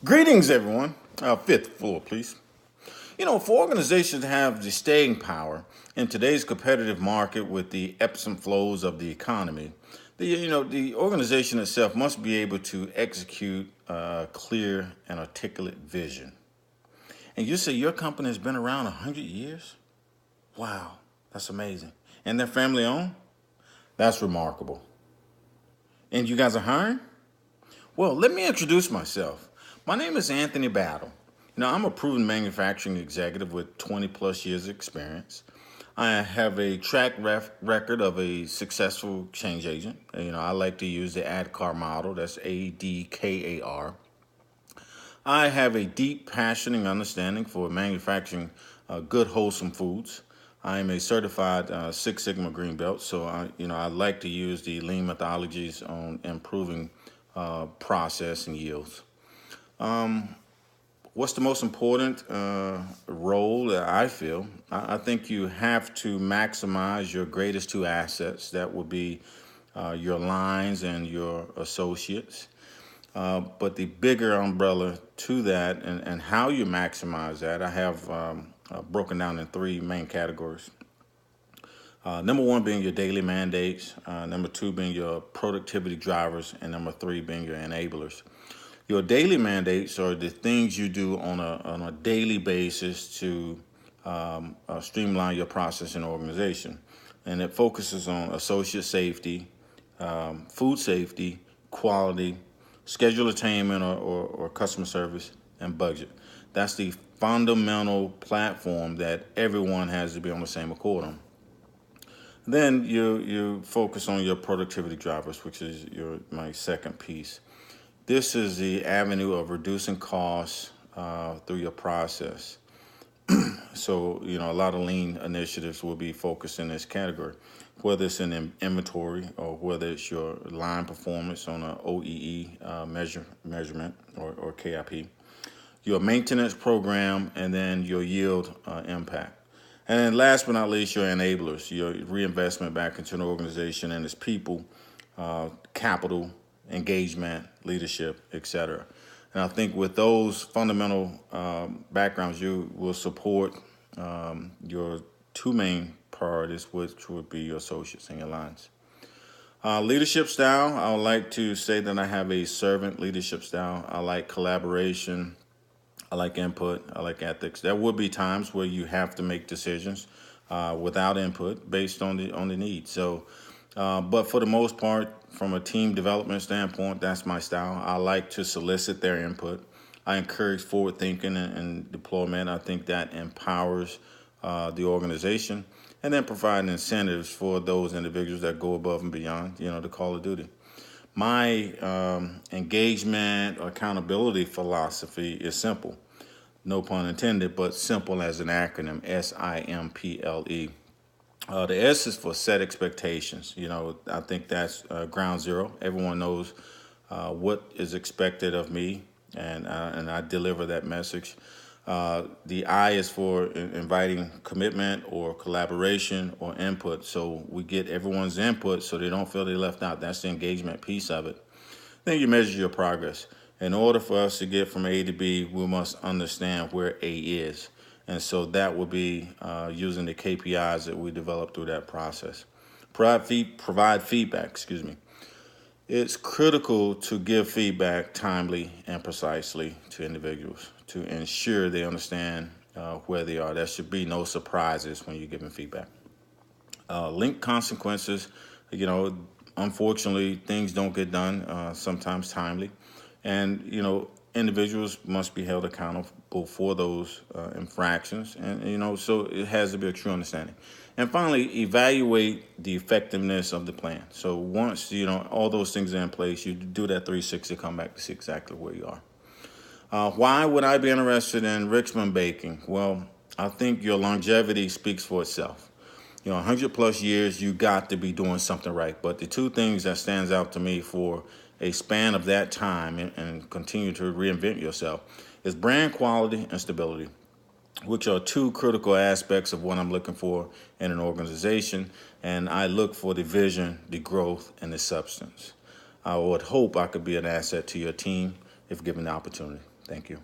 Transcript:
Greetings, everyone. Fifth floor, please. For organizations to have the staying power in today's competitive market with the ebbs and flows of the economy, the organization itself must be able to execute a clear and articulate vision. And you say your company has been around 100 years? Wow, that's amazing. And they're family owned? That's remarkable. And you guys are hiring? Well, let me introduce myself. My name is Anthony Battle. I'm a proven manufacturing executive with 20 plus years of experience. I have a track record of a successful change agent. I like to use the ADKAR model. That's ADKAR. I have a deep passion and understanding for manufacturing good, wholesome foods. I am a certified Six Sigma Green Belt, so I like to use the lean methodologies on improving process and yields. What's the most important role that I feel? I think you have to maximize your greatest two assets. That would be your lines and your associates. But the bigger umbrella to that and how you maximize that, I have broken down in three main categories. Number one being your daily mandates, number two being your productivity drivers, and number three being your enablers. Your daily mandates are the things you do on a daily basis to streamline your process and organization. And it focuses on associate safety, food safety, quality, schedule attainment or customer service, and budget. That's the fundamental platform that everyone has to be on the same accord on. Then you focus on your productivity drivers, which is my second piece. This is the avenue of reducing costs through your process. So, a lot of lean initiatives will be focused in this category, whether it's in inventory or whether it's your line performance on an OEE measurement or KIP, your maintenance program, and then your yield impact. And then last but not least, your enablers, your reinvestment back into an organization and its people, capital, engagement, leadership, etc. And I think with those fundamental backgrounds, you will support your two main priorities, which would be your associates and your lines. Leadership style, I would like to say that I have a servant leadership style. I like collaboration. I like input. I like ethics. There will be times where you have to make decisions without input based on the need. So, but for the most part, from a team development standpoint, that's my style. I like to solicit their input. I encourage forward thinking and deployment. I think that empowers the organization, and then provide incentives for those individuals that go above and beyond, the call of duty. My engagement or accountability philosophy is simple. No pun intended, but simple as an acronym, SIMPLE. The S is for set expectations. I think that's ground zero. Everyone knows what is expected of me, and I deliver that message. The I is for inviting commitment or collaboration or input. So we get everyone's input so they don't feel they left out. That's the engagement piece of it. Then you measure your progress. In order for us to get from A to B, we must understand where A is. And so that will be using the KPIs that we develop through that process. Provide feedback, It's critical to give feedback timely and precisely to individuals to ensure they understand where they are. There should be no surprises when you're giving feedback. Link consequences, unfortunately, things don't get done sometimes timely. And, individuals must be held accountable for those infractions. And, so it has to be a true understanding. And finally, evaluate the effectiveness of the plan. So once, all those things are in place, you do that 360, come back to see exactly where you are. Why would I be interested in Richmond Baking? Well, I think your longevity speaks for itself. 100 plus years, you got to be doing something right. But the two things that stands out to me for a span of that time and continue to reinvent yourself is brand quality and stability, which are two critical aspects of what I'm looking for in an organization. And I look for the vision, the growth, and the substance. I would hope I could be an asset to your team if given the opportunity. Thank you.